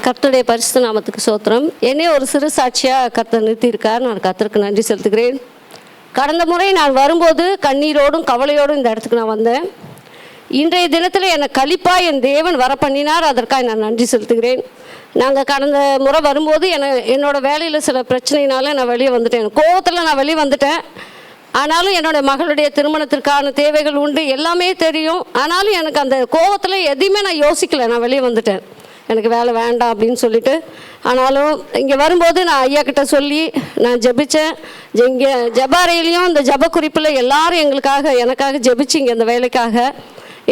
கர்த்தருடைய பரிசுத்த நாமத்துக்கு ஸ்தோத்திரம். என்னையே ஒரு சிறு சாட்சியாக கர்த்தர் நிறுத்தியிருக்கார். நான் கர்த்தருக்கு நன்றி செலுத்துகிறேன். கடந்த முறை நான் வரும்போது கண்ணீரோடும் கவலையோடும் இந்த இடத்துக்கு நான் வந்தேன். இன்றைய தினத்தில் என்னை களிப்பாக என் தேவன் வர பண்ணினார். அதற்காக நான் நன்றி செலுத்துகிறேன். நாங்கள் கடந்த முறை வரும்போது என்னோடய வேலையில் சில பிரச்சனையினால நான் வெளியே வந்துட்டேன். கோவத்தில் நான் வெளியே வந்துட்டேன். ஆனாலும் என்னோடய மகளுடைய திருமணத்திற்கான தேவைகள் உண்டு, எல்லாமே தெரியும். ஆனாலும் எனக்கு அந்த கோவத்தில் எதையுமே நான் யோசிக்கலை. நான் வெளியே வந்துட்டேன், எனக்கு வேலை வேண்டாம் அப்படின்னு சொல்லிட்டு. ஆனாலும் இங்கே வரும்போது நான் ஐயா கிட்ட சொல்லி நான் ஜெபித்தேன். இங்கே ஜபாரையிலையும் இந்த ஜப குறிப்பில் எல்லாரும் எனக்காக ஜெபிச்சிங்க. அந்த வேலைக்காக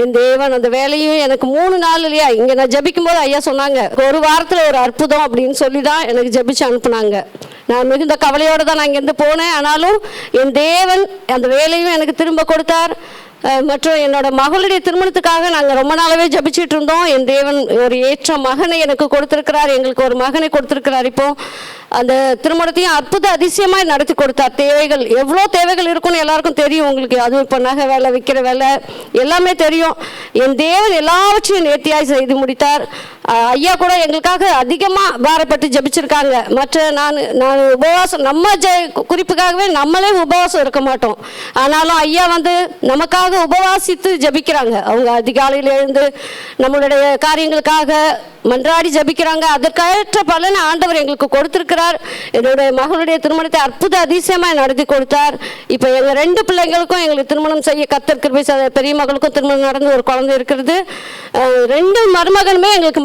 என் தேவன் அந்த வேலையும் எனக்கு 3 நாள் இல்லையா, இங்கே நான் ஜபிக்கும் போது ஐயா சொன்னாங்க, ஒரு வாரத்தில் ஒரு அற்புதம் அப்படின்னு சொல்லி தான் எனக்கு ஜபிச்சு அனுப்புனாங்க. நான் மிகுந்த கவலையோடு தான் நான் இங்கேருந்து போனேன். ஆனாலும் என் தேவன் அந்த வேலையும் எனக்கு திரும்ப கொடுத்தார். மற்றும் என்னோட மகளுடைய திருமணத்துக்காக நாங்கள் ரொம்ப நாளாகவே ஜபிச்சுட்டு இருந்தோம். என் தேவன் ஒரு ஏற்ற மகனை எனக்கு கொடுத்துருக்கிறார். எங்களுக்கு ஒரு மகனை கொடுத்துருக்கிறார். இப்போது அந்த திருமணத்தையும் அற்புத அதிசயமாக நடத்தி கொடுத்தார். தேவைகள் எவ்வளோ தேவைகள் இருக்குன்னு எல்லாருக்கும் தெரியும். உங்களுக்கு அதுவும் இப்போ நகை வேலை, விற்கிற வேலை எல்லாமே தெரியும். என் தேவன் எல்லாவற்றையும் நேர்த்தியாய் செய்து முடித்தார். ஐயா கூட எங்களுக்காக அதிகமாக பாரப்பட்டு ஜபிச்சிருக்காங்க. மற்ற நான் உபவாசம் நம்ம குறிப்புக்காகவே நம்மளே உபவாசம் இருக்க மாட்டோம். ஆனாலும் ஐயா நமக்காக உபவாசித்து ஜபிக்கிறாங்க. அவங்க அதிகாலையில் எழுந்து நம்மளுடைய காரியங்களுக்காக மன்றாடி ஜபிக்கிறாங்க. அதற்கேற்ற பலனை ஆண்டவர் எங்களுக்கு கொடுத்திருக்கிறார். என்னுடைய மகளுடைய திருமணத்தை அற்புத அதிசயமாக நடத்தி கொடுத்தார். இப்போ எங்கள் 2 பிள்ளைங்களுக்கும் எங்களுக்கு திருமணம் செய்ய கர்த்தர் கிருபை. பெரிய மகளுக்கும் திருமணம் நடந்து ஒரு குழந்தை இருக்கிறது. 2 மருமகனுமே எங்களுக்கு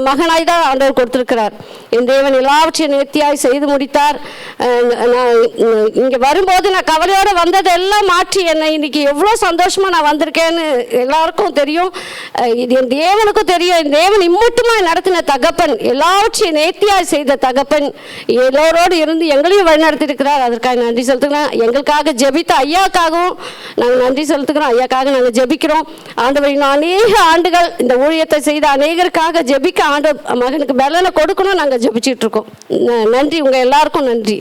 மகனாய் தான் ஆண்டவர் கொடுத்திருக்கிறார். என் தேவன் எல்லாவற்றையும் நேர்த்தியாய் செய்து முடித்தார். நான் இங்கே வரும்போது நான் கவலையோடு வந்ததெல்லாம் மாற்றி என்னை இன்னைக்கு எவ்வளோ சந்தோஷமாக நான் வந்திருக்கேன்னு எல்லாருக்கும் தெரியும். இது என் தேவனுக்கும் தெரியும். என் தேவன் இம்மட்டுமா நடத்தின தகப்பன், எல்லாவற்றையும் நேர்த்தியாய் செய்த தகப்பன், எல்லோரோடு இருந்து எங்களையும் வழிநடத்திருக்கிறார். அதற்காக நன்றி செலுத்துக்கிறேன். எங்களுக்காக ஜெபித்த ஐயாக்காகவும் நாங்கள் நன்றி செலுத்துக்கிறோம். ஐயாக்காக நாங்கள் ஜெபிக்கிறோம். ஆண்டவரின் அநேக ஆண்டுகள் இந்த ஊழியத்தை செய்த அநேகருக்காக ஜெபிக்க மகனுக்கு பலனை கொடுக்கணும் நாங்கள் ஜெபிச்சுட்டு இருக்கோம். நன்றி, உங்க எல்லாருக்கும் நன்றி.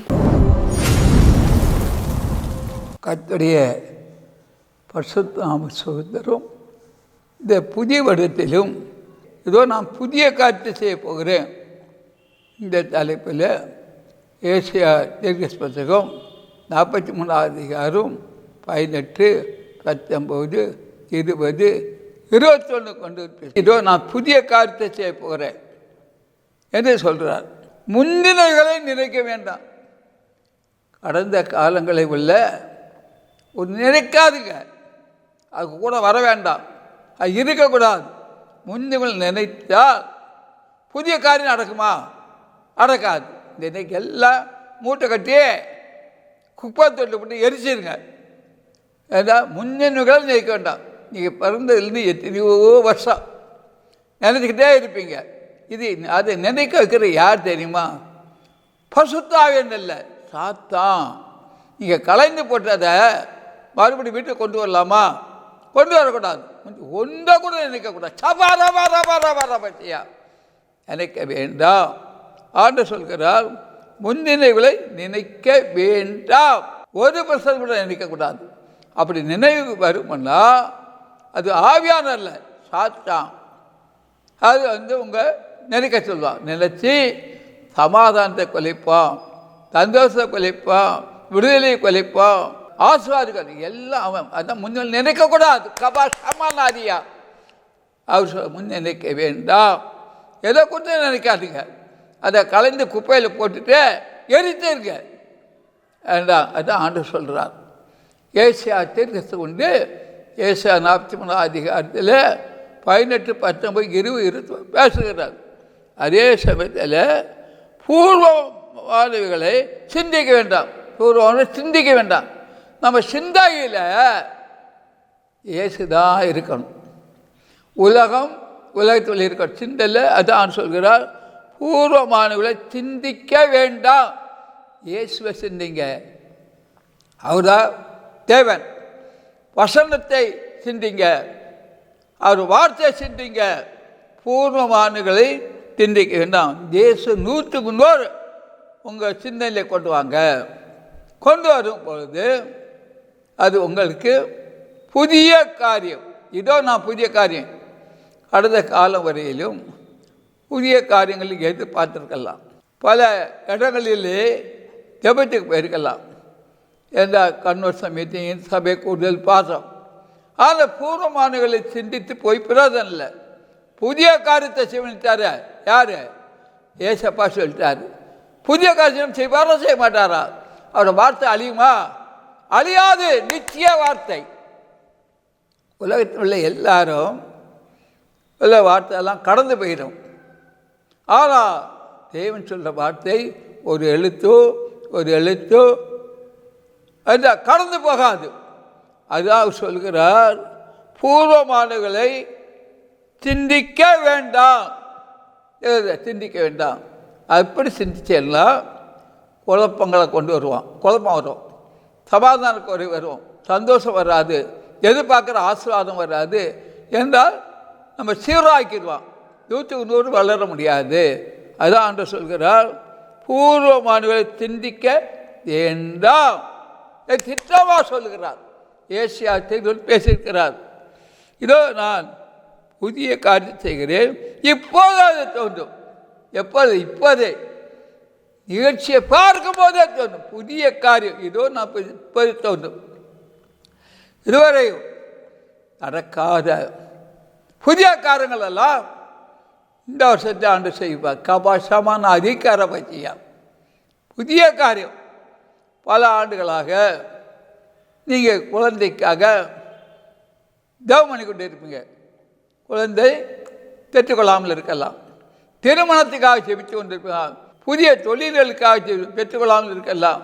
கர்த்தருடைய பரிசுத்த நாம சகோதரரும் இந்த புதிய வருடத்திலும் ஏதோ நான் புதிய காரியத்தை செய்ய போகிறேன். இந்த தலைப்பில் ஏசியா தீர்க்க புத்தகம் 43ஆம் அதிகாரம் 18, 19, 20, 21 கொண்டு இதோ நான் புதிய காரியத்தை செய்ய போகிறேன் என்று சொல்கிறார். முந்தினர்களை நினைக்க வேண்டாம். கடந்த காலங்களை உள்ள ஒரு நினைக்காதுங்க, அது கூட வர வேண்டாம், அது இருக்கக்கூடாது. முந்தினர்கள் நினைத்தால் புதிய காரியம் நடக்குமா? நடக்காது. இந்த இன்னைக்கு எல்லாம் மூட்டை கட்டி குப்பை தொட்டு போட்டு எரிச்சிருங்க. ஏன்னா முந்தினர்கள் நினைக்க வேண்டாம். நீங்கள் பிறந்ததுலேருந்து எத்தனையோ வருஷம் நினைச்சிக்கிட்டே இருப்பீங்க. இது அதை நினைக்க வைக்கிற யார் தெரியுமா? பரிசுத்த ஆவியானவர் இல்லை, சாத்தான். நீங்கள் கலைந்து போட்டதை மறுபடியும் வீட்டுக்கு கொண்டு வரலாமா? கொண்டு வரக்கூடாது. ஒன்றை கூட நினைக்கக்கூடாது. பற்றியா நினைக்க வேண்டாம். ஆண்டு சொல்கிறார், முந்தினவைகளை நினைக்க வேண்டாம். 1% கூட நினைக்கக்கூடாது. அப்படி நினைவு வரும்னா அது ஆவியானவர் இல்லை, சாத்தான். அது உங்கள் நினைக்க சொல்லுவான். நினைச்சி சமாதானத்தை கொலைப்பான், சந்தோஷத்தை கொலைப்பான், விடுதலையை கொலைப்பான், ஆசீர்வாதம் எல்லாம் அவன். அதான் முன்ன நினைக்கக்கூடாது. சமானாதியா அவர் சொல்ல முன் நினைக்க வேண்டாம். எதை கொடுத்து நினைக்காதீங்க. அதை கலைந்து குப்பையில் போட்டுட்டு எரித்தேருங்க வேண்டாம். அதான் ஆண்டு சொல்கிறார். ஏசியா தீர்க்கத்தை கொண்டு ஏசியா 43ஆம் அதிகாரத்தில் 18, 19, 20, 20 பேசுகிறார். அதே சமயத்தில் பூர்வமானவைகளை சிந்திக்க வேண்டாம். பூர்வமான சிந்திக்க வேண்டாம். நம்ம சிந்தையில் இயேசுதான் இருக்கணும். உலகத்தில் இருக்க சிந்தையில் அதான் சொல்கிறார், பூர்வமானவர்களை சிந்திக்க வேண்டாம், இயேசுவை சிந்திங்க. அவர்தான் தேவன். வசனத்தை சிந்திங்க, அவர் வார்த்தை சிந்திங்க. பூர்வமானவர்களை சிந்திக்க வேண்டாம். இயேசு 100க்கு 100 உங்கள் சிந்தனையில் கொண்டு வாங்க. கொண்டு வரும் பொழுது அது உங்களுக்கு புதிய காரியம். இதோ நான் புதிய காரியம். கடந்த காலம் வரையிலும் புதிய காரியங்களுக்கு எதிர்பார்த்திருக்கலாம். பல இடங்களிலே ஜெபத்துக்கு போயிருக்கலாம். எந்த கன்வர்ஷன் மீட்டிங், சபை கூடுதல் பாசம். ஆனால் பூர்வமானங்களை சிந்தித்து போய் பிரயோஜனம் இல்லை. புதிய காரியத்தை செய்வித்தார் யார்? ஏசப்பா சொல்லிட்டார். புதிய காரியம் செய்வாரா செய்ய மாட்டாரா? அவரோட வார்த்தை அழியுமா? அழியாது, நிச்சய வார்த்தை. உலகத்தில் உள்ள எல்லாரும் உள்ள வார்த்தையெல்லாம் கடந்து போயிடும். ஆனால் தேவன் சொல்கிற வார்த்தை ஒரு எழுத்தோ அந்த கடந்து போகாது. அதான் சொல்கிறார், பூர்வமானங்களை சிந்திக்க வேண்டாம். சிந்திக்க வேண்டாம். அப்படி சிந்திச்செல்லாம் குழப்பங்களை கொண்டு வருவான். குழப்பம் வரும், சமாதான குறை வரும், சந்தோஷம் வராது, எதிர்பார்க்குற ஆசீர்வாதம் வராது என்றால் நம்ம சீராக்கிடுவான். 100க்கு 100 வளர முடியாது. அதான் ஆண்டவர் சொல்கிறார், பூர்வமானவர்களை சிந்திக்க வேண்டாம். திட்டமாக சொல்லுகிறார். ஏசியா பேசியிருக்கிறார். இதோ நான் புதிய காரியம் செய்கிறேன், இப்போது அது தோன்றும். எப்போது? இப்போதே நிகழ்ச்சியை பார்க்கும் போதே தோன்றும். புதிய காரியம் இதோ நான் இப்போது தோன்றும். இதுவரையும் நடக்காத புதிய காரியங்கள் எல்லாம் இந்த வருஷத்தை ஆண்டு செய்வார். கபாசமான அதிகார பற்றியா புதிய காரியம். பல ஆண்டுகளாக நீங்கள் குழந்தைக்காக ஜெபம் பண்ணி கொண்டு இருப்பீங்க. குழந்தை பெற்றுக்கொள்ளாமல் இருக்கலாம். திருமணத்துக்காக ஜெபித்து கொண்டிருப்பீங்க. புதிய தொழில்களுக்காக பெற்றுக்கொள்ளாமல் இருக்கலாம்.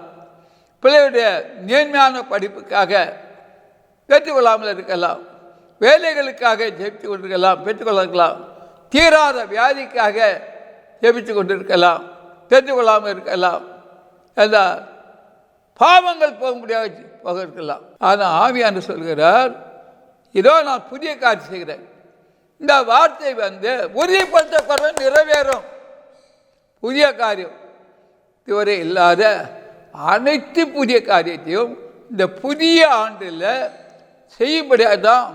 பிள்ளைகளுடைய நேர்மையான படிப்புக்காக பெற்றுக்கொள்ளாமல் இருக்கலாம். வேலைகளுக்காக ஜெபித்து கொண்டிருக்கலாம், பெற்றுக்கொள்ளலாம். தீராத வியாதிக்காக ஜெபித்து கொண்டிருக்கலாம், பெற்றுக்கொள்ளாமல் இருக்கலாம். எல்லாம் பாவங்கள் போக முடியாது போக இருக்கலாம். ஆனால் ஆவியானவர் சொல்கிறார், இதோ நான் புதிய காரியம் செய்கிறேன். இந்த வார்த்தை உறுதிப்படுத்தப்படுற நிறைவேறும். புதிய காரியம் இதுவரை இல்லாத அனைத்து புதிய காரியத்தையும் இந்த புதிய ஆண்டில் செய்யும்படியாக தான்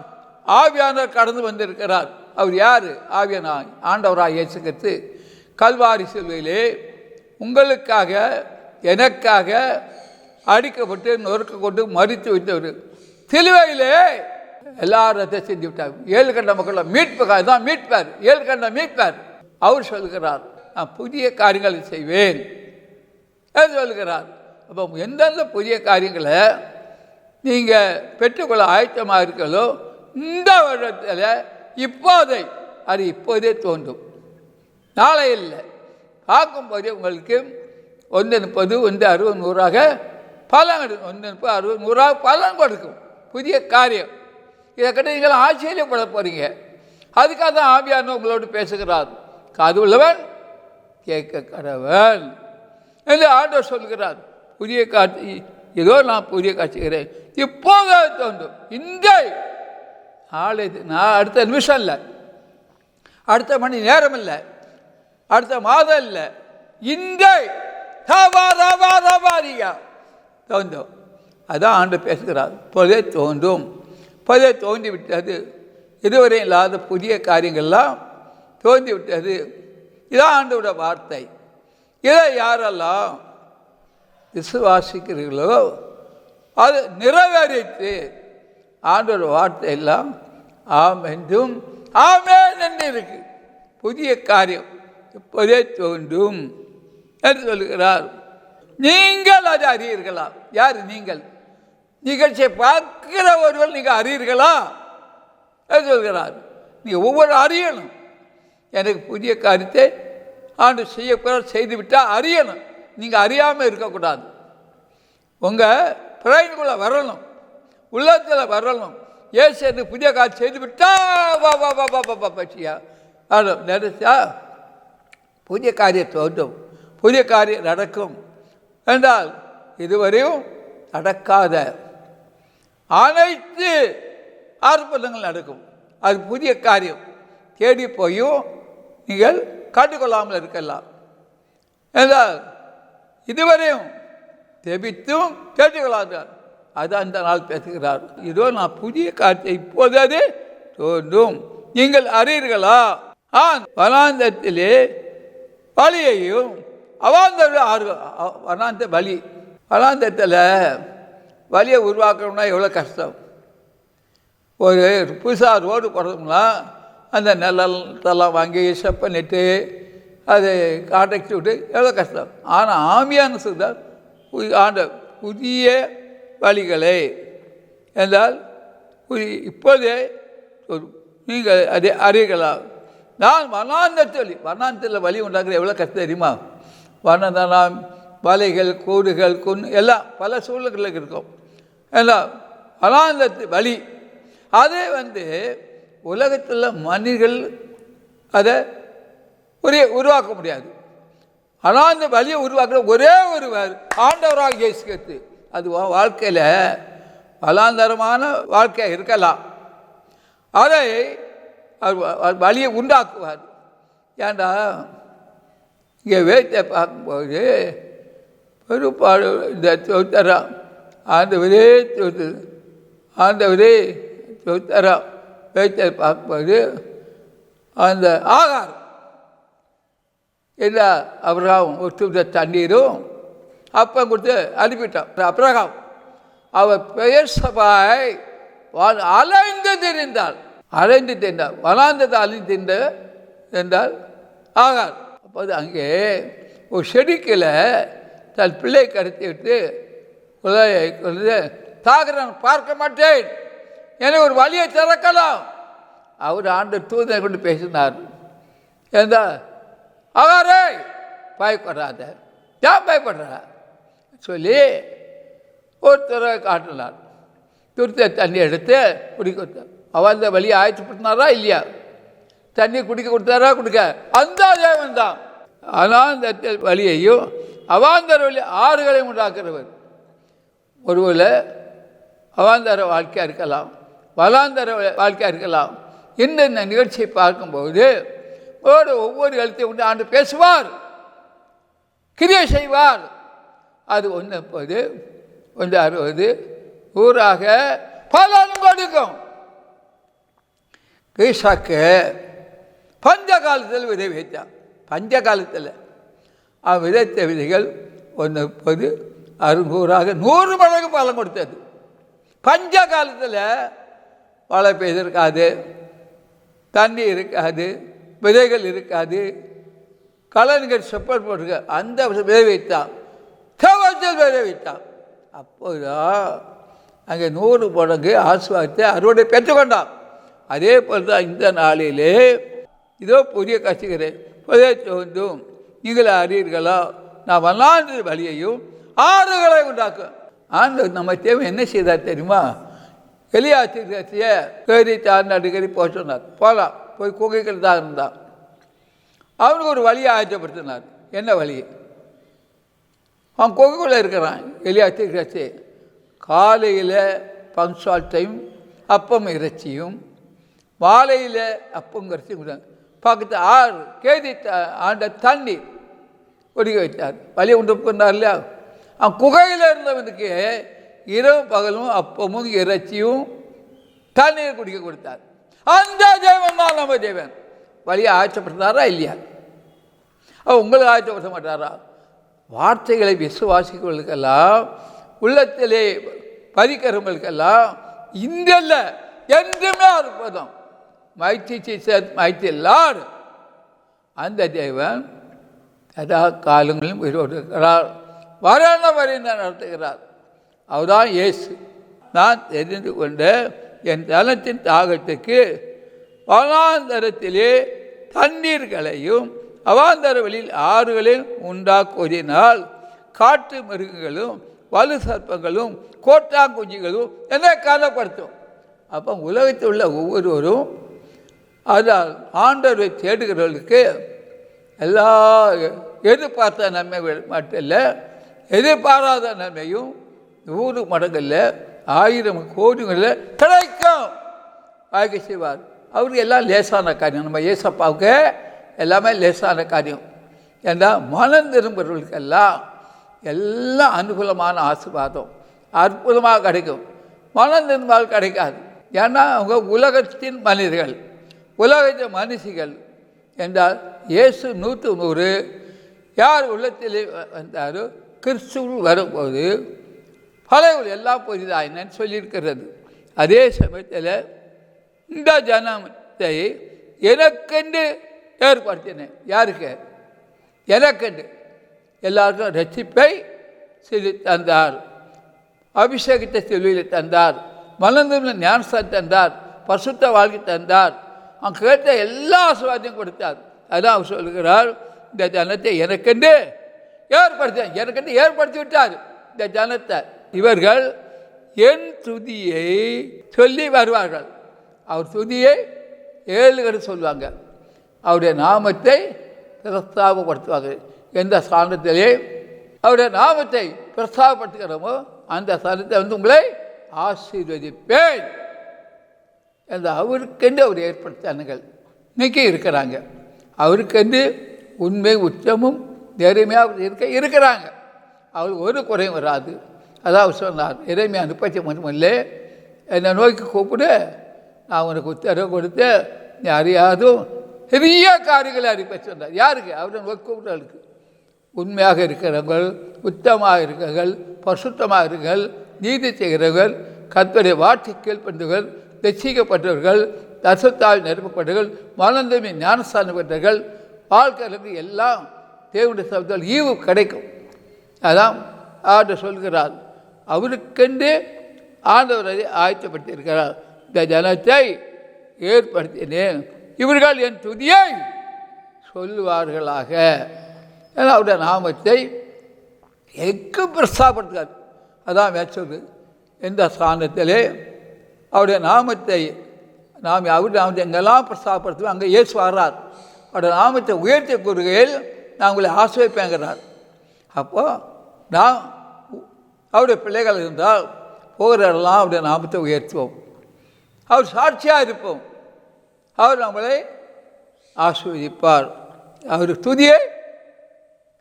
ஆவியானவர் கடந்து வந்திருக்கிறார். அவர் யார்? ஆவியானவர் ஆண்டவராக இயேசு கிறிஸ்து கல்வாரி சிலுவையிலே உங்களுக்காக எனக்காக அடிக்கப்பட்டு நொறுக்கப்பட்டு மரித்து வைத்தவர். சிலுவையிலே எல்லாரத்தை செஞ்சு விட்டார். 7 கண்ட மக்கள் மீட்புக்காக தான் மீட்பார். 7 கண்ட மீட்பார். அவர் சொல்கிறார், நான் புதிய காரியங்களை செய்வேன் என்று சொல்கிறார். அப்போ எந்தெந்த புதிய காரியங்களை நீங்கள் பெற்றுக்கொள்ள ஆயத்தமாக இருக்கிறதோ இந்த வருடத்தில் இப்போதே தோன்றும். நாளை இல்லை, பார்க்கும்போதே உங்களுக்கு 1:30, 1:60, 100ஆக பலன் கொடுக்கும். 1:30, 60, 100ஆக பலன் கொடுக்கும் புதிய காரியம். இதை கிட்ட நீங்கள் ஆச்சரியப்பட போகிறீங்க. அதுக்காக தான் ஆவியானவர் உங்களோடு பேசுகிறார். காது உள்ளவன் கேட்க கடவன் என்று ஆண்டவர் சொல்கிறார். புதிய காட்சி ஏதோ நான் புதிய காட்சிக்கிறேன், இப்போது தோன்றும். இந்த நாளை நான் அடுத்த நிமிஷம் இல்லை, அடுத்த மணி நேரம் இல்லை, அடுத்த மாதம் இல்லை, இந்த தோன்றும். அதான் ஆண்டவர் பேசுகிறார். இப்போதே தோன்றும், இப்போதே தோன்றி விட்டது. இதுவரை இல்லாத புதிய காரியங்கள்லாம் தோன்றி விட்டது. இதான் ஆண்டோட வார்த்தை. இதை யாரெல்லாம் விசுவாசிக்கிறீர்களோ அது நிறைவேறித்து ஆண்டோட வார்த்தை எல்லாம் ஆம் என்றும் ஆமேன் என்று இருக்கு. புதிய காரியம் இப்போதே தோன்றும் என்று சொல்கிறார். நீங்கள் அதை அறியீர்களா? யார் நீங்கள்? நிகழ்ச்சியை பார்க்கிற ஒருவர் நீங்கள் அறியீர்களா என்று சொல்கிறார். நீங்கள் ஒவ்வொரு அறியணும். எனக்கு புதிய காரியத்தை ஆண்டு செய்துவிட்டால் அறியணும். நீங்கள் அறியாமல் இருக்கக்கூடாது. உங்கள் பிரைனுக்குள்ளே வரணும், உள்ளத்தில் வரணும். ஏசு எனக்கு புதிய காரியம் செய்துவிட்டா பற்றியா நினைச்சா புதிய காரியம் தோன்றும், புதிய காரியம் நடக்கும் என்றால் இதுவரையும் நடக்காத அனைத்து அற்புதங்கள் நடக்கும். அது புதிய காரியம். தேடி போயும் நீங்கள் கண்டுகொள்ளாமல் இருக்கலாம் என்றால் இதுவரையும் ஜெபித்தும் கேட்டுக்கொள்ளாதார். அது அந்த நாள் பேசுகிறார். இதோ நான் புதிய காரியத்தை இப்போதே தோன்றும், நீங்கள் அறியீர்களா? வனாந்தத்திலே வழியையும் அவாந்தர ஆறு வனாந்த வழி. வனாந்தத்தில் வழியை உருவாக்கணும்னா எவ்வளோ கஷ்டம். ஒரு புதுசாக ரோடு போடுறோம்னா அந்த நிலத்தெல்லாம் வாங்கி செப்பனிட்டு அதை காட்டடிச்சு விட்டு எவ்வளோ கஷ்டம். ஆனால் ஆமியான சொல்றார் ஆண்ட புதிய வழிகளை என்றால் இப்போதே நீங்கள் அதை அறியலாம். நான் வனாந்தத்தில் வழி உண்டாக்குற எவ்வளோ கஷ்டம் தெரியுமா. வனதனம் வலைகள் கூடுகள் எல்லாம் பல சூழ்நிலைகளுக்கு இருக்கும். எல்லாம் வனாந்தத்து வழி. அதே உலகத்தில் மனிதர்கள் அதை உருவாக்க முடியாது. ஆனால் அந்த வழியை உருவாக்குற ஒரே ஒரு ஆண்டவராக இயேசு கிறிஸ்து. அது வாழ்க்கையில் வலாந்தரமான வாழ்க்கையாக இருக்கலாம். அதை வழியை உண்டாக்குவார். ஏண்டா இங்கே வேட்டை பார்க்கும்போது பெருப்பாடு இந்த சொத்தரம் ஆண்டவரே சொத்தரம் வேட்டை பார்க்கும்போது அந்த ஆகாரம் எல்லா அபிரகாம் ஒட்டு தண்ணீரும் அப்பம் கொடுத்து அனுப்பிட்டான். அபிரகாம் அவர் பெயர் சபாய் அலைந்து தெரிந்தாள். வனாந்தத்தை அழிந்து தின்ற என்றால் ஆகார். அப்போது அங்கே ஒரு செடிக்கில் தன் பிள்ளை கடத்தி விட்டு தாகரன் பார்க்க மாட்டேன், எனக்கு ஒரு வழியை திறக்கலாம். அவர் ஆண்டு தூதனை கொண்டு பேசினார். ஏந்தா ஆகாரே பயப்படாத, ஏன் பயப்படுற சொல்லி ஒருத்தரை காட்டினார். துருத்த தண்ணி எடுத்து குடிக்க கொடுத்தார். அவன் அந்த வழியை ஆயத்துப்பட்டினாரா இல்லையா? தண்ணி குடிக்க கொடுத்தாரா? கொடுக்க அந்த தேவன் தான். அனாந்த வழியையும் அவாந்தர வழி ஆறுகளையும் உண்டாக்குறவர். ஒருவேளை அவாந்தர வாழ்க்கையாக இருக்கலாம், வலாந்தர வாழ்க்கையாக இருக்கலாம். இந்த நிகழ்ச்சியை பார்க்கும்போது ஒவ்வொரு எழுத்தையும் உண்டு ஆண்டு பேசுவார், கிரியை செய்வார். அது 1:30 1:60 ஊராக பலன் கொடுக்கும். ஈசாக்கு பஞ்ச காலத்தில் விதை வைத்தான். பஞ்ச காலத்தில் அவன் விதைத்த விதைகள் 1:30 60 100 மடங்கு பலன் கொடுத்தது. பஞ்ச காலத்தில் மழை பெய்திருக்காது, தண்ணி இருக்காது, விதைகள் இருக்காது, கலன்கள் செப்பல் போட்டிருக்க. அந்த விதை வைத்தான், தேவத்தில் விதை வைத்தான். அப்போதான் அங்கே 100 மடங்கு ஆசீர்வாதத்தை அறுவடை பெற்றுக்கொண்டான். அதே போல் தான் இந்த நாளிலே இதோ புதிய கசிகிறேன் புதிய தோன்றும் நீங்கள் அறியீர்களா, நான் வல்லாண்டு வழியையும் ஆறுகளை உண்டாக்கும். ஆண்டு நம்ம தேவை என்ன செய்தார் தெரியுமா? எலியாசிய கேரி தார் அடிக்கடி போக சொன்னார். போகலாம், போய் குகைகள் தான் இருந்தான். அவனுக்கு ஒரு வழியை ஆயத்தப்படுத்தினார். என்ன வழி? அவன் குகைக்குள்ளே இருக்கிறான். எலியாசி காலையில் பங்க்சுவால் டைம் அப்பம் இறைச்சியும், மாலையில் அப்பம் இறைச்சியும் பக்கத்து ஆறு கேதி ஆண்ட தண்ணி ஒடுக்க வைத்தார். வழியை உண்டு பண்ணார் இல்லையா? அவன் குகையில் இருந்தவனுக்கு இரவு பகலும் அப்பமும் இறைச்சியும் தண்ணீர் குடிக்க கொடுத்தார். அந்த தேவன் தான் நம்ம தேவன். வழியை ஆயத்தப்படுத்தாரா இல்லையா? உங்களுக்கு ஆயத்தப்படுத்த மாட்டாரா? வார்த்தைகளை விசுவாசிகளுக்கெல்லாம் உள்ளத்திலே பதிக்கிறவங்களுக்கெல்லாம் இன்றல்ல என்றுமே அற்புதம். Mighty Caesar mighty Lord. அந்த தேவன் எல்லா காலங்களிலும் உயிரோடு இருக்கிறார், வரண வரை நடத்துகிறார். அவர்தான் இயேசு. நான் தெரிந்து கொண்ட என் தனத்தின் தாகத்துக்கு வனாந்தரத்திலே தண்ணீர்களையும் அவாந்தர வழியில் ஆறுகளையும் உண்டாக்குவதினால் காட்டு மிருகங்களும் வலு சர்ப்பங்களும் கோட்டாங்குஞ்சிகளும் என்னை காணப்படுத்தும். அப்போ உலகத்தில் உள்ள ஒவ்வொருவரும் அதால் ஆண்டவரை தேடுகிறவர்களுக்கு எல்லா எதிர்பார்த்த நன்மை மட்டும் இல்லை, எதிர்பாராத நன்மையும் 100 மடங்கில் 1000 கோடிகளில் கிடைக்கும். வாழ்க்கை செய்வார். அவருக்கு எல்லாம் லேசான காரியம். நம்ம ஏசப்பாவுக்கு எல்லாமே லேசான காரியம். ஏன்னா மனம் திரும்புகிறவர்களுக்கெல்லாம் எல்லாம் அனுகூலமான ஆசீர்வாதம் அற்புதமாக கிடைக்கும். மனம் திரும்பால் கிடைக்காது. ஏன்னா அவங்க உலகத்தின் மனிதர்கள், உலகத்தின் மனுஷிகள். என்றால் இயேசு 100 யார் உள்ளத்திலே வந்தாரோ கிறிஸ்துவில் வரும்போது பழைய எல்லாம் புரிதா என்னன்னு சொல்லியிருக்கிறது. அதே சமயத்தில் இந்த ஜனத்தை எனக்கென்று ஏற்படுத்தினேன். யாருக்கு? எனக்கென்று. எல்லாருக்கும் ரட்சிப்பை சொல்லி தந்தார், அபிஷேகத்தை செல்வியில் தந்தார், மலர்ந்துள்ள ஞானஸ்தானம் தந்தார், பரிசுத்த வாழ்க்கை தந்தார், அவங்க கேட்ட எல்லா ஆசீர்வாதத்தையும் கொடுத்தார். அதான் அவர் சொல்கிறார், இந்த ஜனத்தை எனக்கென்று ஏற்படுத்தி விட்டார். இந்த ஜனத்தை இவர்கள் என் துதியை சொல்லி வருவார்கள். அவர் துதியை 7 சொல்லுவாங்க. அவருடைய நாமத்தை பிரஸ்தாபப்படுத்துவாங்க. எந்த ஸ்தானத்திலே அவருடைய நாமத்தை பிரஸ்தாபப்படுத்துகிறோமோ அந்த ஸ்தானத்தை உங்களை ஆசீர்வதிப்பேன் என்று அவருக்கென்று அவர் ஏற்படுத்தினார்கள். இன்னைக்கு இருக்கிறாங்க. அவருக்கென்று உண்மை உச்சமும் நேர்மையாக இருக்கிறாங்க. அவருக்கு ஒரு குறையும் வராது. அதான் அவர் சொன்னார், இறைமையாக 33 என்னை நோக்கி கூப்பிடு, நான் உனக்கு உத்தரவு கொடுத்து நீ அறியாதும் பெரிய காரியங்களை அறிப்ப சொன்னார். யாருக்கு? அவரை நோக்கி கூப்பிடுறவர்களுக்கு. உண்மையாக இருக்கிறவர்கள், உத்தமாக இருக்கிறவர்கள், பரிசுத்தமாக இருக்கிறவர்கள், நீதி செய்கிறவர்கள், கர்த்தருடைய வார்த்தை கீழ்ப்பட்டவர்கள், ரட்சிக்கப்பட்டவர்கள், தரிசனத்தால் நிரப்பப்பட்டவர்கள், மனந்தமே ஞானஸ்தானம் பெற்றவர்கள், வாழ்க்கையிலிருந்து எல்லாம் தேவனுடைய சபத்தில் ஈவு கிடைக்கும். அதான் ஆண்டவர் சொல்கிறார், அவருக்கென்று ஆண்டவரை ஆயத்தப்படுத்தியிருக்கிறார். இந்த ஜனத்தை ஏற்படுத்தினேன், இவர்கள் என் துதியை சொல்லுவார்களாக. அவருடைய நாமத்தை எங்கு பிரஸ்தாபப்படுத்தார். அதான் மேற்சொல்து, எந்த ஸ்தானத்திலே அவருடைய நாமத்தை அவருடைய நாமத்தை எங்கெல்லாம் பிரஸ்தாபப்படுத்துவோம் அங்கே இயேசு வர்றார். அவருடைய நாமத்தை உயர்த்தி கூறுகையில் நான் உங்களை ஆசிரியப்பேங்கிறார். அப்போது நான் அவருடைய பிள்ளைகள் இருந்தால் போகிற இடம்லாம் அவருடைய நாமத்தை உயர்த்துவோம், அவர் சாட்சியாக இருப்போம், அவர் நம்மளை ஆசீர்வதிப்பார். அவர் துதியை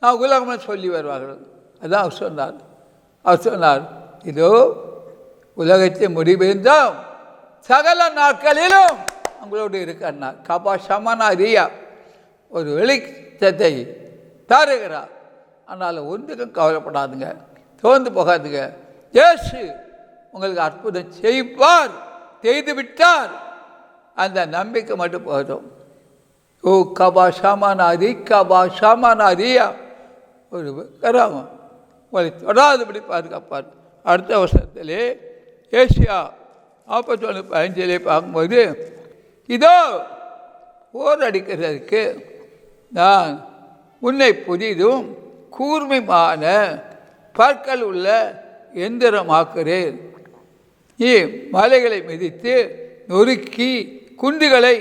நான் உலகமாக சொல்லி வருவார்கள். அதான் அவர் சொன்னார் இதோ உலகத்தை முடிவெய்தால் சகல நாட்களிலும் உங்களோடு இருக்கிறார். கபா சமனாரியா ஒரு வெளிச்சத்தை தருகிறார். ஆனால் ஒன்றுக்கும் கவலைப்படாதுங்க, தோர்ந்து போகாதுங்க. இயேசு உங்களுக்கு அற்புதம் செய்வார், செய்து விட்டார். அந்த நம்பிக்கை மட்டும் போதும். ஓ கபா ஷாமானாரியா ஒரு கிராமம் உங்களை தொடாதபடி பாதுகாப்பார். அடுத்த வருஷத்திலே ஏசியா 41:15 பார்க்கும்போது இதோ போர் அடிக்கிறதுக்கு நான் உன்னை புதிதும் கூர்மையான பற்கள் உள்ள எந்திரமாக்குறேன். நீ மலைகளை மிதித்து நொறுக்கி குண்டுகளை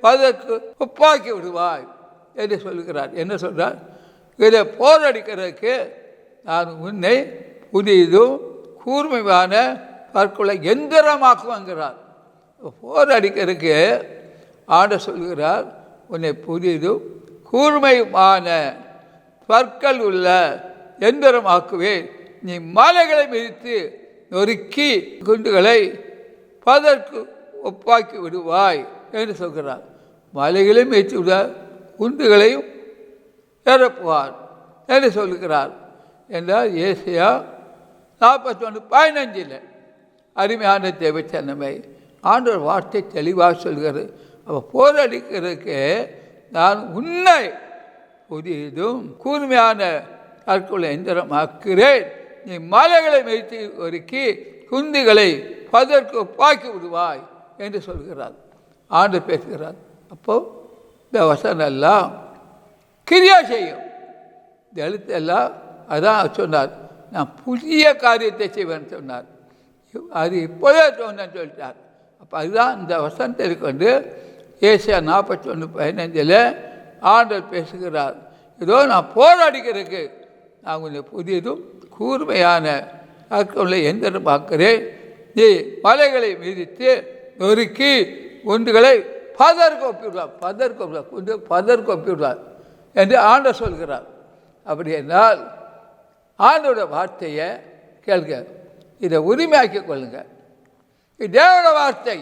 பதற்கு ஒப்பாக்கி விடுவாய் என்று சொல்கிறார். என்ன சொல்கிறார்? இதை போரடிக்கிறதுக்கு நான் உன்னை புதிதும் கூர்மையான பற்களை எந்திரமாக்குவாங்கிறார். போரடிக்கிறதுக்கு ஆண்டவர் சொல்கிறார், உன்னை புதிதும் கூர்மையான பற்கள் உள்ள எந்திரமாக்குவேன். நீ மலைகளை மிதித்து நொறுக்கி குண்டுகளை பதற்கு ஒப்பாக்கி விடுவாய் என்று சொல்கிறார். மலைகளையும் மிதித்து விட குண்டுகளையும் நிரப்புவார் என்று சொல்கிறார். என்றால் ஏசியா 41:15 அருமையான தேவச்சனமை ஆண்டவர் வார்த்தை தெளிவாக சொல்கிறது. அப்போ போரடிக்கிறதுக்கு நான் உன்னை புதிதும் கூர்மையான கற்களை எந்திரமாக்குகிறேன். நீ மலைகளை மிதித்து ஒருக்கி குண்டுகளை பதற்கு ஒப்பாக்கி விடுவாய் என்று சொல்கிறார். ஆண்டவர் பேசுகிறார். அப்போது இந்த வசனம் எல்லாம் கிரியா செய்யும். இந்த எழுத்தெல்லாம் அதான் சொன்னார், நான் புதிய காரியத்தை செய்வேன் சொன்னார். அது இப்போதே தோணுன்னு சொல்லிட்டார். அப்போ அதுதான் இந்த வசனத்தை கொண்டு ஏசியா 41:15 ஆண்டவர் பேசுகிறார். ஏதோ நான் போராடிக்கிறதுக்கு நான் கொஞ்சம் புதியதும் கூர்மையான கற்களை எந்திரமாக்குறேன். நீ மலைகளை மிதித்து நொறுக்கி குண்டுகளை பதற்கு ஒப்பிவிடுவார் என்று ஆண்டவர் சொல்கிறார். அப்படி என்றால் ஆண்டோட வார்த்தையை கேளுங்க, இதை உரிமையாக்கிக் கொள்ளுங்க. இது தேவனோட வார்த்தை.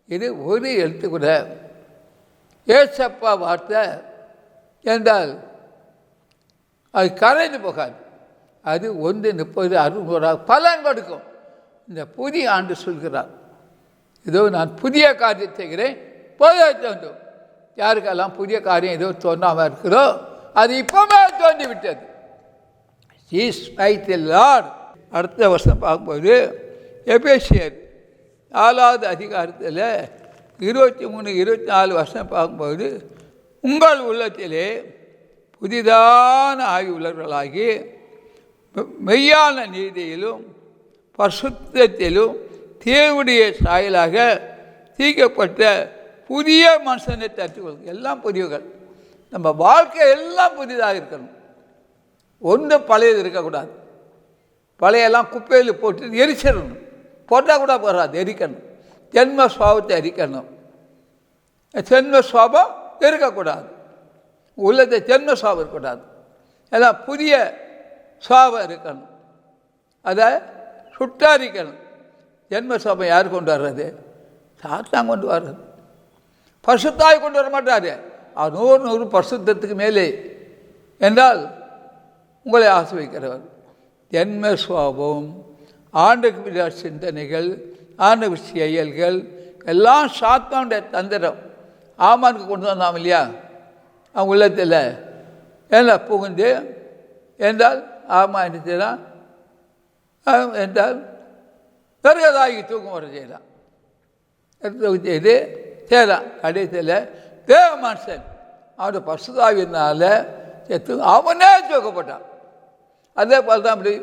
இது ஒரு எழுத்து கூட ஏசப்பா வார்த்தை என்றால் அது கரைந்து போகாது. அது 1, 30, 60 பலன் கொடுக்கும். இந்த புதிய ஆண்டு சொல்கிறார், இதோ நான் புதிய காரியம் செய்கிறேன், போதே தோன்றும். யாருக்கெல்லாம் புதிய காரியம் ஏதோ தோன்றாமல் இருக்கிறோ அது இப்போவே தோன்றிவிட்டது. Is by the lord. அடுத்த வருஷம் பார்க்கும்போது எபேசியர் 4வது அதிகாரத்தில் 23, 24 வருஷம் பார்க்கும்போது, உங்கள் உள்ளத்திலே புதிதான ஆய்வு உள்ளவர்களாகி மெய்யான நீதியிலும் பரிசுத்தத்திலும் தேவனுடைய சாயலாக தீர்க்கப்பட்ட புதிய மனுஷனை தட்டுக்கொள்ளும். எல்லாம் புதியவர்கள். நம்ம வாழ்க்கை எல்லாம் புதிதாக இருக்கணும். ஒன்றும் பழையது இருக்கக்கூடாது. பழையெல்லாம் குப்பையில் போட்டு எரிச்சிடணும். போட்டால் கூட போகாது, எரிக்கணும். ஜென்ம சுவாபத்தை எரிக்கணும். ஜென்ம சுவாபம் இருக்கக்கூடாது. உள்ளத்தை ஜென்ம சுவாபம் இருக்கக்கூடாது. எல்லாம் புதிய சுவாபம் இருக்கணும். அதை சுட்டாரிக்கணும். ஜென்ம சுவாபம் யார் கொண்டு வர்றது? சாத்தான் கொண்டு வர்றது. பரிசுத்தாய் கொண்டு வர மாட்டார். 100 பரிசுத்தத்துக்கு மேலே என்றால் உங்களை ஆசிர்வதிக்கிறவர். ஜென்ம சுவாபம், ஆண்டுக்கு பிற சிந்தனைகள், ஆண்டு செயல்கள் எல்லாம் சாத்தானுடைய தந்திரம். ஆமானுக்கு கொண்டு வந்தாம் இல்லையா? அவங்க உள்ளத்தில் என்ன புகுந்து என்றால் ஆமா என்ன செய்யலாம் என்றால் பெருகதாகி தூக்கம் வர செய்யலாம். செய்து செய்யலாம். கடைசியில் தேவ மனுஷன் அவனுடைய பசுதாவினால செத்து அவனே தூக்கப்பட்டான். அதே போல் தான் அப்படி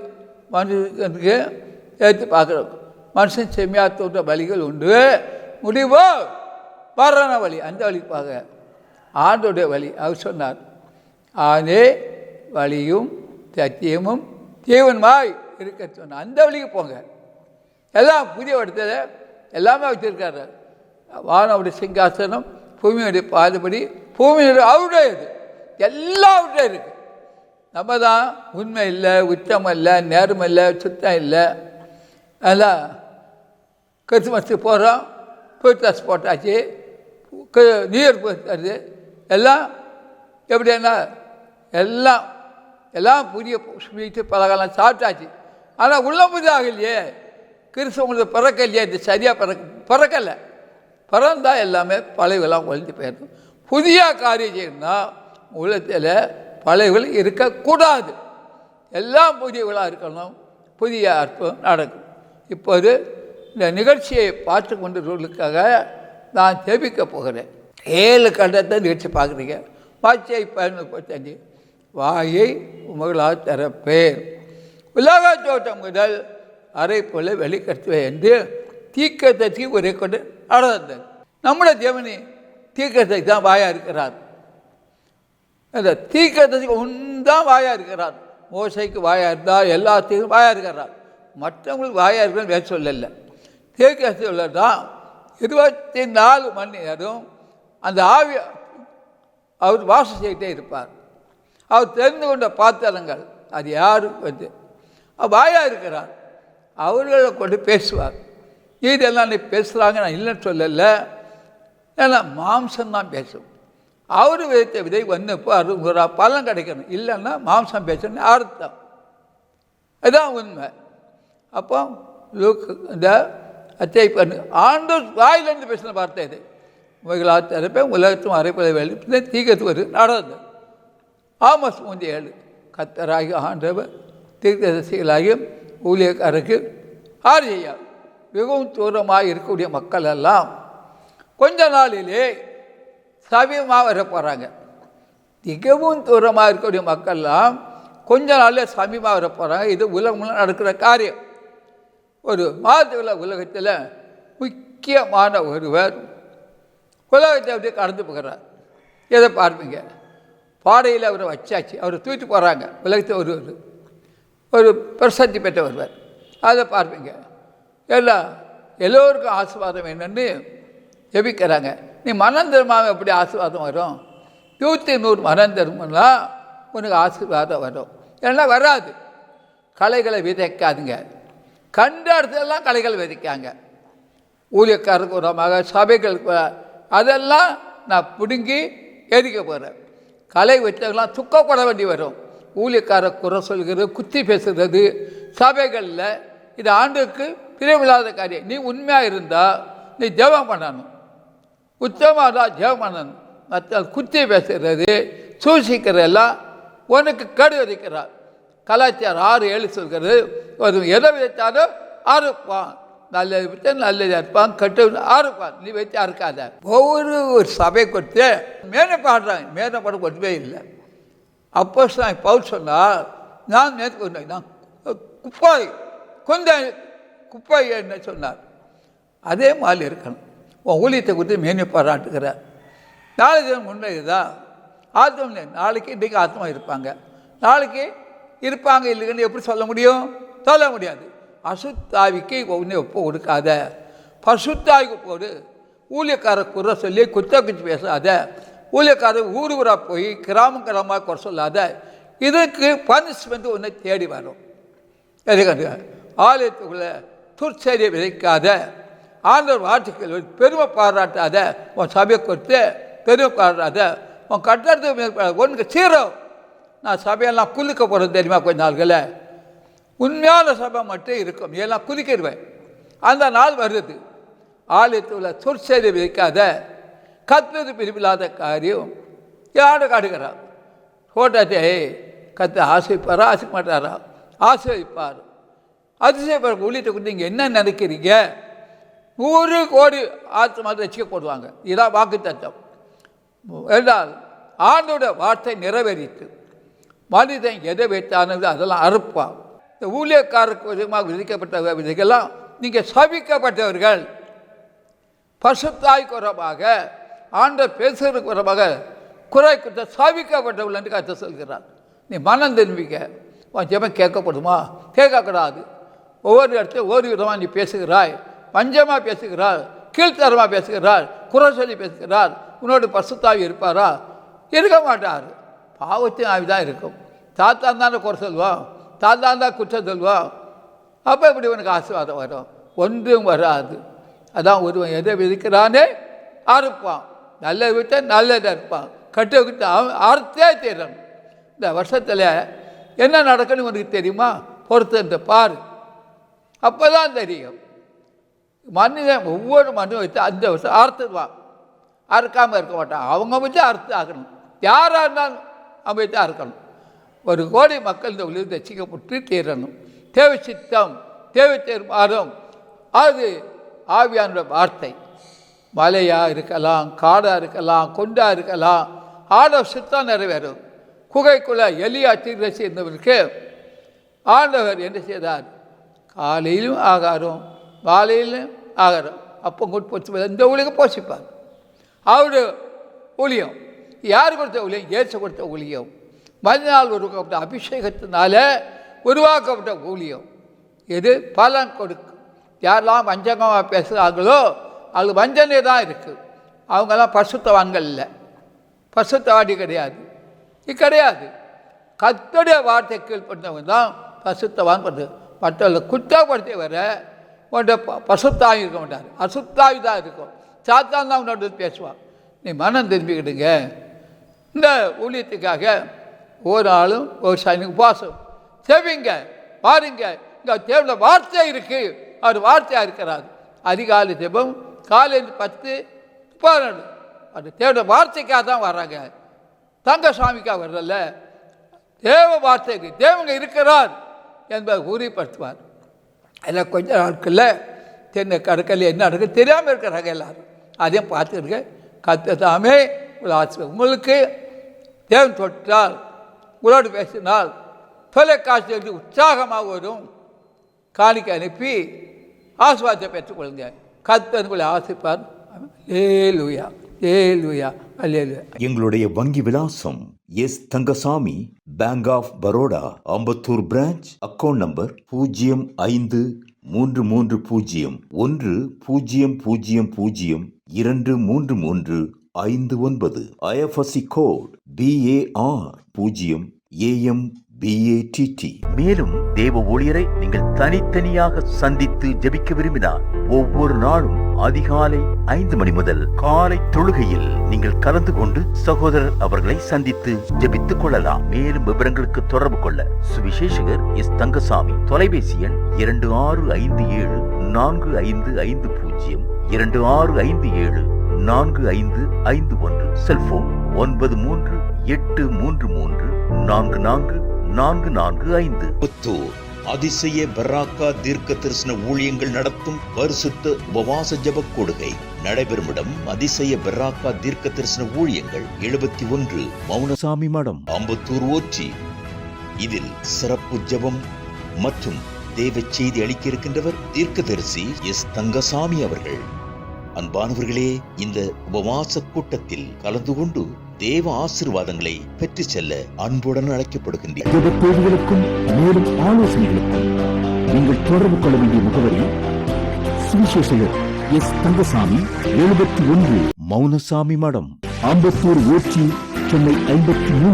மனுஷனுக்கு ஏற்று பார்க்குறோம். மனுஷன் செம்மையாக தோன்ற வழிகள் உண்டு, முடிவோ வர்றான வழி. அந்த வழிக்கு பார்க்க ஆண்டோடைய வழி. அவர் சொன்னார், ஆனே வழியும் சத்தியமும் ஜீவனுமாய் இருக்க சொன்னார். அந்த வழிக்கு போங்க. எல்லாம் புதிய இடத்துல எல்லாமே வச்சுருக்காரு. வானவுடைய சிங்காசனம், பூமியுடைய பாதுபடி, பூமியுடைய அவருடையது, எல்லாவற்றையும் இருக்குது. நம்ம தான் உண்மை இல்லை, உச்சம் இல்லை, நேர்மை இல்லை, சுத்தம் இல்லை. அதெல்லாம் கிறிஸ்துமஸுக்கு போகிறோம், புதுட்ரஸ் போட்டாச்சு, நியூ போட்டாச்சு. எல்லாம் எப்படின்னா எல்லாம் புதிய ஸ்வீட்டு பலகாரம் சாப்பிட்டாச்சு. ஆனால் உள்ள புதிதாக இல்லையே. கிறிஸ்தவங்களுக்கு பிறக்கலையே, இது சரியாக பிறக்கலை. பிறந்தால் எல்லாமே பழையவெல்லாம் ஒழிஞ்சு போயிடும். புதிய காரியம் செய்யணும்னா உள்ளத்தில் பழையவர்கள் இருக்கக்கூடாது. எல்லாம் புதியவர்களாக இருக்கணும். புதிய அற்புதம் நடக்கும். இப்போது இந்த நிகழ்ச்சியை பார்த்து கொண்டிருப்பவர்களுக்காக நான் ஜெபிக்க போகிறேன். 7 கண்டத்தை நிகழ்ச்சி பார்க்குறீங்க. வாட்சியை 15 வாயை உமகளால் திறப்பேன், உலக தோட்டம் முதல் அரை போல வெளிக்கட்டுவேன் என்று தீர்க்கதரிசி ஒரே கொண்டு நடந்தது. நம்முடைய தேவனி தீர்க்கதரிசி தான் வாயாக இருக்கிறார். அந்த தீர்க்கதரிசி ஒன்றுதான் வாயாக இருக்கிறார். மோசைக்கு வாயாக இருந்தால் எல்லாத்துக்கும் வாயாக இருக்கிறார். மற்றவங்களுக்கு வாயாக இருக்கிறான்னு வேறு சொல்லலை. தீர்க்கதரிசி உள்ளதான் 24 மணி நேரம் அந்த ஆவி அவர் வாசம் செய்துகிட்டே இருப்பார். அவர் தெரிந்து கொண்ட பாத்திரங்கள் அது யாரும் வந்து வாயாக இருக்கிறார். அவர்களை கொண்டு பேசுவார். இதெல்லாம் நீ பேசுகிறாங்க, நான் இல்லைன்னு சொல்லலை. ஏன்னா மாம்சம்தான் பேசும். அவர் விதைத்த விதை இப்போ 60 பலன் கிடைக்கணும். இல்லைன்னா மாம்சம் பேசணும்னு அர்த்தம். அதுதான் உண்மை. அப்போ இந்த அத்தை பண்ணு ஆண்டு வாயிலிருந்து பேசின வார்த்தை இது. உங்களால் திறப்பேன், உலகத்தும் அரைப்பதை வெளி தீக்கத்து வரும் நடந்தது. ஆமோஸ் 3:7 கர்த்தராகி ஆண்டவர் தீர்க்கதரிசிகளாகியும் ஊழியக்காரருக்கு ஆரியா மிகவும் தூரமாக இருக்கக்கூடிய மக்கள் எல்லாம் கொஞ்ச நாளிலே சமீபமாக வர போகிறாங்க. மிகவும் தூரமாக இருக்கக்கூடிய மக்கள்லாம் கொஞ்ச நாளில் சமீபமாக வர போகிறாங்க. இது உலகம் நடக்கிற காரியம். ஒரு உலகத்தில் முக்கியமான ஒருவர் உலகத்தை அப்படியே கடந்து போகிறார். எதை பார்ப்பீங்க? பாடையில் அவரை வச்சாச்சு, அவரை தூக்கிட்டு போகிறாங்க. உலகத்தை ஒரு பிரசத்தி பெற்ற ஒருவர். அதை பார்ப்பீங்க. எல்லோருக்கும் ஆசீர்வாதம் என்னென்னு ஜெபிக்கிறாங்க. நீ மனம் திரும்பாமல் எப்படி ஆசீர்வாதம் வரும்? 100 மனம் திரும்பினா உனக்கு ஆசீர்வாதம் வரும். ஏன்னா வராது. களைகளை விதைக்காதுங்க. கண்ட இடத்துலலாம் களைகள் விதைக்காங்க. ஊழியக்காரருக்கு உரமாக, சபைகளுக்கு அதெல்லாம் நான் பிடுங்கி எரிக்க போகிறேன். கலை வச்சவங்களாம் துக்கப்பட வேண்டி வரும். ஊழியக்கார குறை சொல்கிறது, குத்தி பேசுகிறது சபைகளில், இது ஆண்டுக்கு பிரிவில்லாத காரியம். நீ உண்மையாக இருந்தால் நீ ஜெபம் பண்ணணும், உத்தமாக தான் ஜெபம் பண்ணணும். மற்ற குத்தி பேசுகிறது சூசிக்கிறதெல்லாம் உனக்கு கெடு விதைக்கிறார். கலாச்சாரம் 6:7 சொல்கிறது, ஒரு எதை விதைத்தாலும் அறுப்பான், நல்லது விட்டு நல்லது அறுப்பான், கெட்டு அறுப்பான், நீ வச்சு அறுக்காத. ஒவ்வொரு சபை கொடுத்து மேலே பாடுறாங்க, மேலே பாட கொண்டுவே இல்லை. அப்போ பவுல் சொன்னால், நான் மேற்கொண்டு நான் குப்பாய் கொஞ்ச குப்பாய் என்ன சொன்னார், அதே மாதிரி இருக்கணும். உன் ஊழியத்தை கொடுத்து மேனி பாராட்டுகிறார். நாளைக்கு முன்னே இதுதான் ஆத்மா, நாளைக்கு இன்றைக்கு ஆத்மா இருப்பாங்க, நாளைக்கு இருப்பாங்க இல்லைன்னு எப்படி சொல்ல முடியும்? சொல்ல முடியாது. அசுத்தாவிக்கு ஒன்று ஒப்பு கொடுக்காத, பசுத்தாவிக்கு போடு. ஊழியக்கார குறை சொல்லி குச்சி பேசாத, ஊழியக்காரர் ஊராக போய் கிராமமாக குறை சொல்லாத. இதுக்கு பனிஷ்மெண்ட் ஒன்று தேடி வரும். எதுக்கு? ஆலயத்துக்குள்ளே துர்ச்செய்தியை விதைக்காத, ஆண்டவர் வார்த்தைகள் பெருமை பாராட்டாத, உன் சபையை கொடுத்து பெருமை பாராட்டாத, உன் கட்டடத்துக்கு ஒன்று சீரம். நான் சபையெல்லாம் குலுக்க போகிறது தெரியுமா? கொஞ்ச நாள்களில் உண்மையான சபை மட்டும் இருக்கும், எல்லாம் குதிக்கிடுவேன். அந்த நாள் வருது. ஆலயத்தில் சொற்செய்தி விதைக்காத, கத்தது பிரிவில்லாத காரியம் யாரு காடுகிறார். போட்டாச்சே கத்து ஆசைப்பாரா ஆசைக்க மாட்டாரா? ஆசைப்பார். அதிசயப்பார். ஊழியத்தை கொண்டு நீங்கள் என்ன நினைக்கிறீங்க? 100 கோடி ஆத்மா ரசிக்கப்படுவாங்க. இதான் வாக்கு தத்துவம். என்றால் ஆண்டோட வார்த்தை நிறைவேறிட்டு மனிதன் எதை வைத்தானது அதெல்லாம் அறுப்பான். இந்த ஊழியக்காரருக்கு விதமாக விதிக்கப்பட்ட விதைகள்லாம் நீங்கள் சபிக்கப்பட்டவர்கள். பசுத்தாய் குறமாக ஆண்டவர் பேசுறதுக்கு குறமாக குறை கொடுத்த சபிக்கப்பட்டவர்கள் என்று கற்று சொல்கிறார். நீ மனம் திரும்பிக்க. உன் ஜெபம் கேட்கப்படுமா? கேட்கக்கூடாது. ஒவ்வொரு இடத்துல ஒரு விதமாக நீ பேசுகிறாய், பஞ்சமாக பேசுகிறாள், கீழ்த்தரமாக பேசுகிறாள், குறை சொல்லி பேசுகிறாள். உன்னோட பசுத்தாவி இருப்பாரா? இருக்க மாட்டார். பாவத்தின் ஆவி தான் இருக்கும். தாத்தான் தானே குறை சொல்லுவோம், தாத்தான் தான் குற்றம் சொல்லுவோம். அப்போ இப்படி உனக்கு ஆசீர்வாதம் வரும்? ஒன்றும் வராது. அதான் ஒருவன் எதை விதிக்கிறானே அறுப்பான். நல்லதை விட்ட நல்லதை இருப்பான், கட்டு விட்டு அறுத்தே தீரணும். இந்த வருஷத்தில் என்ன நடக்குன்னு உனக்கு தெரியுமா? பொறுத்து பாரு, அப்போ தான் தெரியும். மனிதன் ஒவ்வொரு மனிதன் வச்சு அந்த வருஷம் அறுத்துடுவான், அறுக்காமல் இருக்க மாட்டான். அவங்க வச்சு அறுத்து ஆக்கணும். யாராக இருந்தாலும் அவங்க வச்சு அறுக்கணும். 1 கோடி மக்கள் இந்த உலகத்தை ரசிக்கப்பட்டு தீரணும். தேவை சித்தம், தேவை தீர்மானம், அது ஆவியான வார்த்தை. மலையாக இருக்கலாம், காடாக இருக்கலாம், கொண்டாக இருக்கலாம், ஆண்டவர் சித்தம் நிறைவேறும். குகைக்குள்ளே எலியா தீர்க்கதரிசி இருந்தவருக்கு ஆண்டவர் என்ன செய்தார்? காலையிலும் ஆகாரம், மாலையிலும் ஆகாரம், அப்போ கொண்டு போச்சு. இந்த ஊழியம் போஷிப்பார். அவருடைய ஊழியம் யார் கொடுத்த ஊழியம்? இயேசு கொடுத்த ஊழியம். மறுநாள் உருவாக்கப்பட்ட அபிஷேகத்தினால உருவாக்கப்பட்ட ஊழியம். இது பலன் கொடுக்கும். யாரெல்லாம் வஞ்சகமாக பேசுகிறாங்களோ அது வஞ்சனை தான் இருக்குது. அவங்கெல்லாம் பசுத்தவான்கள் இல்லை, பசுத்தவாடி கிடையாது. இது கிடையாது. கர்த்தருடைய வார்த்தை கீழ்படுத்தவங்க தான் பசுத்தவான் பண்ணுறது. மற்றவர்களை குற்றப்படுத்தி வர உன்னோட பசுத்தாவி இருக்க மாட்டார், அசுத்தாவி தான் இருக்கும். சாத்தான் தான் உன்னோட பேசுவான். நீ மனம் திரும்பிக்கிடுங்க. இந்த ஊழியத்துக்காக ஒரு நாளும் ஒரு சனிக்கு உபவாசம் செவிங்க, பாருங்க. இங்கே தேவன வார்த்தை இருக்குது, அவர் வார்த்தையாக இருக்கிறார். அதிகாலை ஜெபம், காலையில் 10, 12 அது தேவன வார்த்தைக்காக தான் வர்றாங்க. தங்கசாமிக்காக வர்றதில்ல. தேவ வார்த்தைக்கு தேவங்க இருக்கிறார் என்பதை உறுதிப்படுத்துவார். எல்லாம் கொஞ்ச நாட்களில் தென்னை கடற்கரையில் என்ன நடக்குது தெரியாமல் இருக்கிறாங்க எல்லாரும். அதையும் பார்த்துருக்க. கர்த்தர் உங்களுக்கு தேவன் தொட்டால், உங்களோடு பேசினால் தொலைக்காட்சி உற்சாகமாக வரும். காணிக்கை அனுப்பி ஆசீர்வாதத்தை பெற்றுக்கொள்ளுங்க. கர்த்தர் உங்களை ஆசீர்வார். அல்லேலூயா, அல்லேலூயா, அல்லேலூயா. எங்களுடைய வங்கி விலாசம் S Thangasamy, Bank of Baroda, Ambattur branch. Account number 05330100023359. IFSC code BAR 0AM BATT. மேலும் தேவ ஊழியரை நீங்கள் தனித்தனியாக சந்தித்து ஜெபிக்க விரும்பினார் ஒவ்வொரு நாளும் அதிகாலை 5 மணி முதல் காலை தொழுகையில் நீங்கள் கலந்து கொண்டு சகோதரர் அவர்களை சந்தித்து ஜெபித்துக் கொள்ளலாம். மேலும் விவரங்களுக்கு தொடர்பு கொள்ள சுவிசேஷகர் எஸ் தங்கசாமி, தொலைபேசி எண் 26574550, 26574551, செல்போன் 9383344445. புத்தூர் அதிசய பராக்கா தீர்க்க தரிசன ஊழியங்கள் நடத்தும் பரிசுத்த உபவாச ஜெப கொடுகை நடைபெறும் இடம் அதிசய பராக்கா தீர்க்க தரிசன ஊழியங்கள் 71 மௌனசாமி மடம், அம்பத்தூர் ஓச்சி. இதில் சிறப்பு ஜெபம் மற்றும் தேவ செய்தி அளிக்க இருக்கின்றவர் தீர்க்கதரிசி எஸ் தங்கசாமி அவர்கள். அன்பானவர்களே, இந்த உபவாச கூட்டத்தில் கலந்து கொண்டு தேவ ஆசீர்வாதங்களை பெற்று செல்ல அன்புடன் அழைக்கப்படுகின்றனர். ஜெப தேவைகளுக்கும் மேலும் ஆலோசனைகளுக்கும் நீங்கள் தொடர்பு கொள்ள வேண்டிய முகவரி சுவிசேஷகர் எஸ் தங்கசாமி, 71 மௌனசாமி மடம், அம்பத்தூர் ஓச்சி, சென்னை 53.